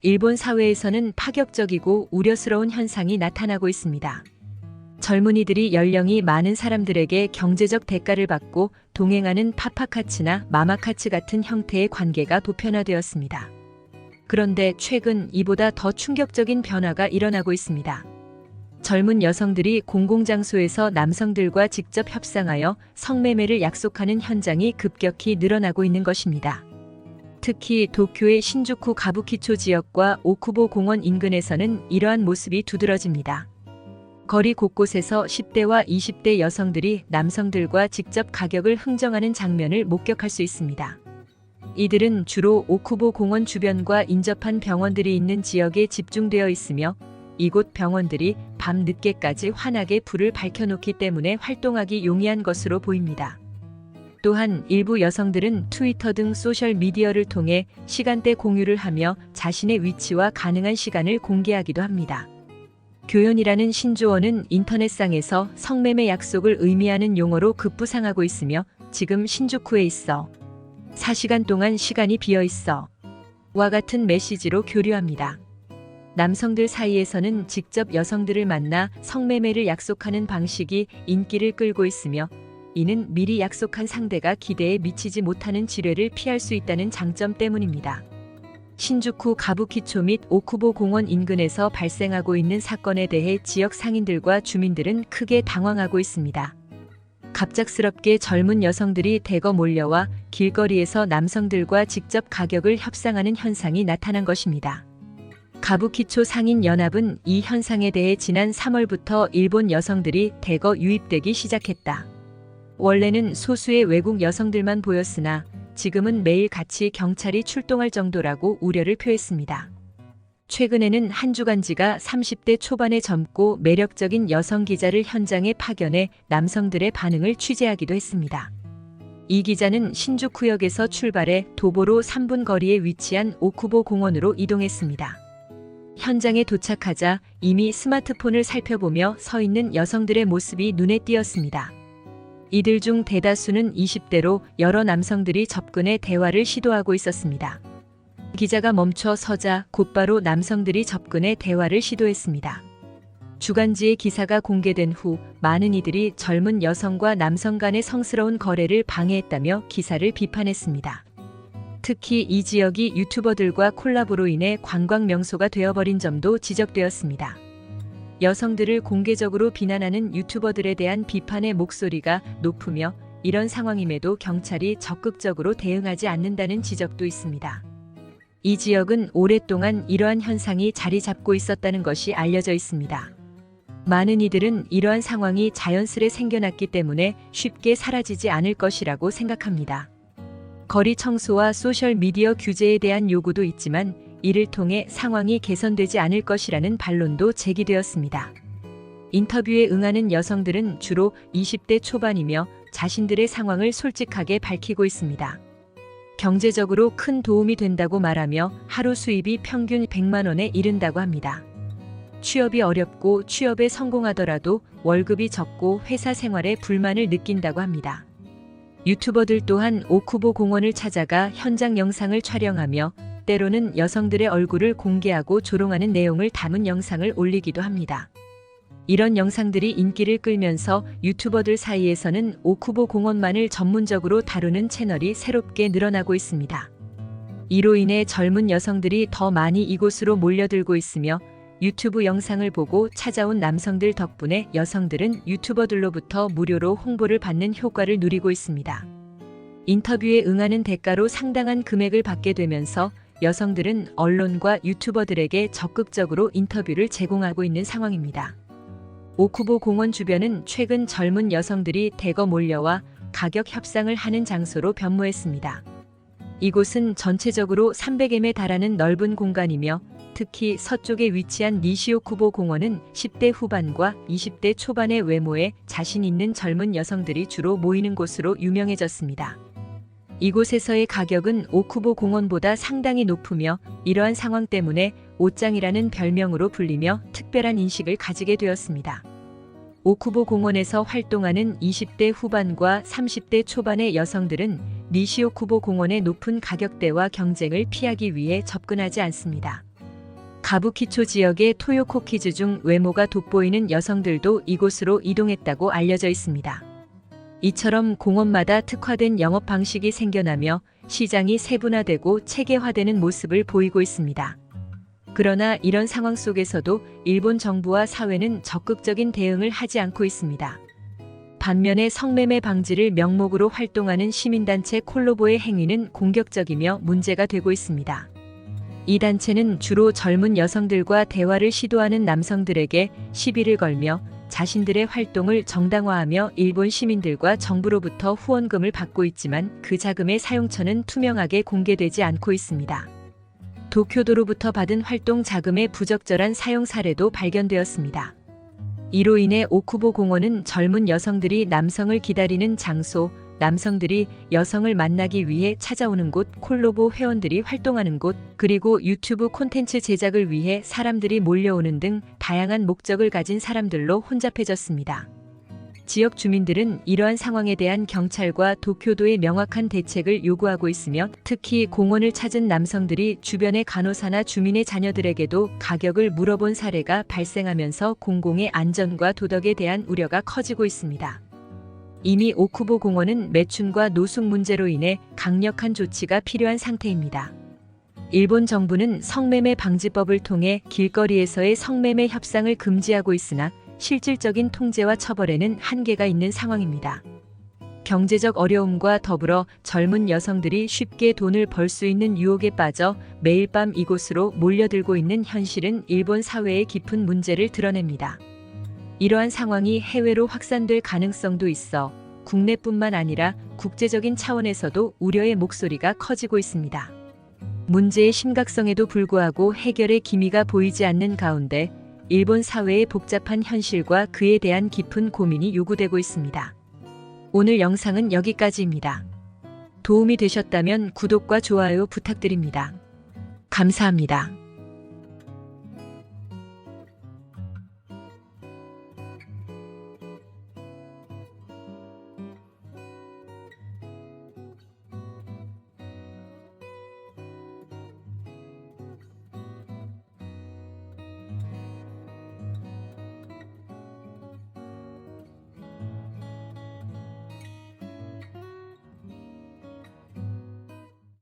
일본 사회에서는 파격적이고 우려스러운 현상이 나타나고 있습니다. 젊은이들이 연령이 많은 사람들에게 경제적 대가를 받고 동행하는 파파카츠나 마마카츠 같은 형태의 관계가 보편화되었습니다. 그런데 최근 이보다 더 충격적인 변화가 일어나고 있습니다. 젊은 여성들이 공공장소에서 남성들과 직접 협상하여 성매매를 약속하는 현장이 급격히 늘어나고 있는 것입니다. 특히 도쿄의 신주쿠 가부키초 지역과 오쿠보 공원 인근에서는 이러한 모습이 두드러집니다. 거리 곳곳에서 10대와 20대 여성들이 남성들과 직접 가격을 흥정하는 장면을 목격할 수 있습니다. 이들은 주로 오쿠보 공원 주변과 인접한 병원들이 있는 지역에 집중되어 있으며 이곳 병원들이 밤 늦게까지 환하게 불을 밝혀놓기 때문에 활동하기 용이한 것으로 보입니다. 또한 일부 여성들은 트위터 등 소셜미디어를 통해 시간대 공유를 하며 자신의 위치와 가능한 시간을 공개하기도 합니다. 교연이라는 신조어는 인터넷상에서 성매매 약속을 의미하는 용어로 급부상하고 있으며 지금 신주쿠에 있어. 4시간 동안 시간이 비어 있어. 와 같은 메시지로 교류합니다. 남성들 사이에서는 직접 여성들을 만나 성매매를 약속하는 방식이 인기를 끌고 있으며 이는 미리 약속한 상대가 기대에 미치지 못하는 지뢰를 피할 수 있다는 장점 때문입니다. 신주쿠 가부키초 및 오쿠보 공원 인근에서 발생하고 있는 사건에 대해 지역 상인들과 주민들은 크게 당황하고 있습니다. 갑작스럽게 젊은 여성들이 대거 몰려와 길거리에서 남성들과 직접 가격을 협상하는 현상이 나타난 것입니다. 가부키초 상인연합은 이 현상에 대해 지난 3월부터 일본 여성들이 대거 유입되기 시작했다. 원래는 소수의 외국 여성들만 보였으나 지금은 매일같이 경찰이 출동할 정도라고 우려를 표했습니다. 최근에는 한 주간지가 30대 초반의 젊고 매력적인 여성 기자를 현장에 파견해 남성들의 반응을 취재하기도 했습니다. 이 기자는 신주쿠역에서 출발해 도보로 3분 거리에 위치한 오쿠보 공원으로 이동했습니다. 현장에 도착하자 이미 스마트폰을 살펴보며 서 있는 여성들의 모습이 눈에 띄었습니다. 이들 중 대다수는 20대로 여러 남성들이 접근해 대화를 시도하고 있었습니다. 기자가 멈춰 서자 곧바로 남성들이 접근해 대화를 시도했습니다. 주간지의 기사가 공개된 후 많은 이들이 젊은 여성과 남성 간의 성스러운 거래를 방해했다며 기사를 비판했습니다. 특히 이 지역이 유튜버들과 콜라보로 인해 관광 명소가 되어버린 점도 지적되었습니다. 여성들을 공개적으로 비난하는 유튜버들에 대한 비판의 목소리가 높으며 이런 상황임에도 경찰이 적극적으로 대응하지 않는다는 지적도 있습니다. 이 지역은 오랫동안 이러한 현상이 자리 잡고 있었다는 것이 알려져 있습니다. 많은 이들은 이러한 상황이 자연스레 생겨났기 때문에 쉽게 사라지지 않을 것이라고 생각합니다. 거리 청소와 소셜미디어 규제에 대한 요구도 있지만 이를 통해 상황이 개선되지 않을 것이라는 반론도 제기되었습니다. 인터뷰에 응하는 여성들은 주로 20대 초반이며 자신들의 상황을 솔직하게 밝히고 있습니다. 경제적으로 큰 도움이 된다고 말하며 하루 수입이 평균 100만 원에 이른다고 합니다. 취업이 어렵고 취업에 성공하더라도 월급이 적고 회사 생활에 불만을 느낀다고 합니다. 유튜버들 또한 오쿠보 공원을 찾아가 현장 영상을 촬영하며 때로는 여성들의 얼굴을 공개하고 조롱하는 내용을 담은 영상을 올리기도 합니다. 이런 영상들이 인기를 끌면서 유튜버들 사이에서는 오쿠보 공원만을 전문적으로 다루는 채널이 새롭게 늘어나고 있습니다. 이로 인해 젊은 여성들이 더 많이 이곳으로 몰려들고 있으며 유튜브 영상을 보고 찾아온 남성들 덕분에 여성들은 유튜버들로부터 무료로 홍보를 받는 효과를 누리고 있습니다. 인터뷰에 응하는 대가로 상당한 금액을 받게 되면서 여성들은 언론과 유튜버들에게 적극적으로 인터뷰를 제공하고 있는 상황입니다. 오쿠보 공원 주변은 최근 젊은 여성들이 대거 몰려와 가격 협상을 하는 장소로 변모했습니다. 이곳은 전체적으로 300m에 달하는 넓은 공간이며 특히 서쪽에 위치한 니시오쿠보 공원은 10대 후반과 20대 초반의 외모에 자신 있는 젊은 여성들이 주로 모이는 곳으로 유명해졌습니다. 이곳에서의 가격은 오쿠보 공원보다 상당히 높으며 이러한 상황 때문에 옷장이라는 별명으로 불리며 특별한 인식을 가지게 되었습니다. 오쿠보 공원에서 활동하는 20대 후반과 30대 초반의 여성들은 니시오쿠보 공원의 높은 가격대와 경쟁을 피하기 위해 접근하지 않습니다. 가부키초 지역의 토요코키즈 중 외모가 돋보이는 여성들도 이곳으로 이동했다고 알려져 있습니다. 이처럼 공원마다 특화된 영업 방식이 생겨나며 시장이 세분화되고 체계화되는 모습을 보이고 있습니다. 그러나 이런 상황 속에서도 일본 정부와 사회는 적극적인 대응을 하지 않고 있습니다. 반면에 성매매 방지를 명목으로 활동하는 시민단체 콜로보의 행위는 공격적이며 문제가 되고 있습니다. 이 단체는 주로 젊은 여성들과 대화를 시도하는 남성들에게 시비를 걸며 자신들의 활동을 정당화하며 일본 시민들과 정부로부터 후원금을 받고 있지만 그 자금의 사용처는 투명하게 공개되지 않고 있습니다. 도쿄도로부터 받은 활동 자금의 부적절한 사용 사례도 발견되었습니다. 이로 인해 오쿠보 공원은 젊은 여성들이 남성을 기다리는 장소, 남성들이 여성을 만나기 위해 찾아오는 곳, 콜로보 회원들이 활동하는 곳, 그리고 유튜브 콘텐츠 제작을 위해 사람들이 몰려오는 등 다양한 목적을 가진 사람들로 혼잡해졌습니다. 지역 주민들은 이러한 상황에 대한 경찰과 도쿄도의 명확한 대책을 요구하고 있으며 특히 공원을 찾은 남성들이 주변의 간호사나 주민의 자녀들에게도 가격을 물어본 사례가 발생하면서 공공의 안전과 도덕에 대한 우려가 커지고 있습니다. 이미 오쿠보 공원은 매춘과 노숙 문제로 인해 강력한 조치가 필요한 상태입니다. 일본 정부는 성매매 방지법을 통해 길거리에서의 성매매 협상을 금지하고 있으나 실질적인 통제와 처벌에는 한계가 있는 상황입니다. 경제적 어려움과 더불어 젊은 여성들이 쉽게 돈을 벌 수 있는 유혹에 빠져 매일 밤 이곳으로 몰려들고 있는 현실은 일본 사회의 깊은 문제를 드러냅니다. 이러한 상황이 해외로 확산될 가능성도 있어 국내뿐만 아니라 국제적인 차원에서도 우려의 목소리가 커지고 있습니다. 문제의 심각성에도 불구하고 해결의 기미가 보이지 않는 가운데 일본 사회의 복잡한 현실과 그에 대한 깊은 고민이 요구되고 있습니다. 오늘 영상은 여기까지입니다. 도움이 되셨다면 구독과 좋아요 부탁드립니다. 감사합니다.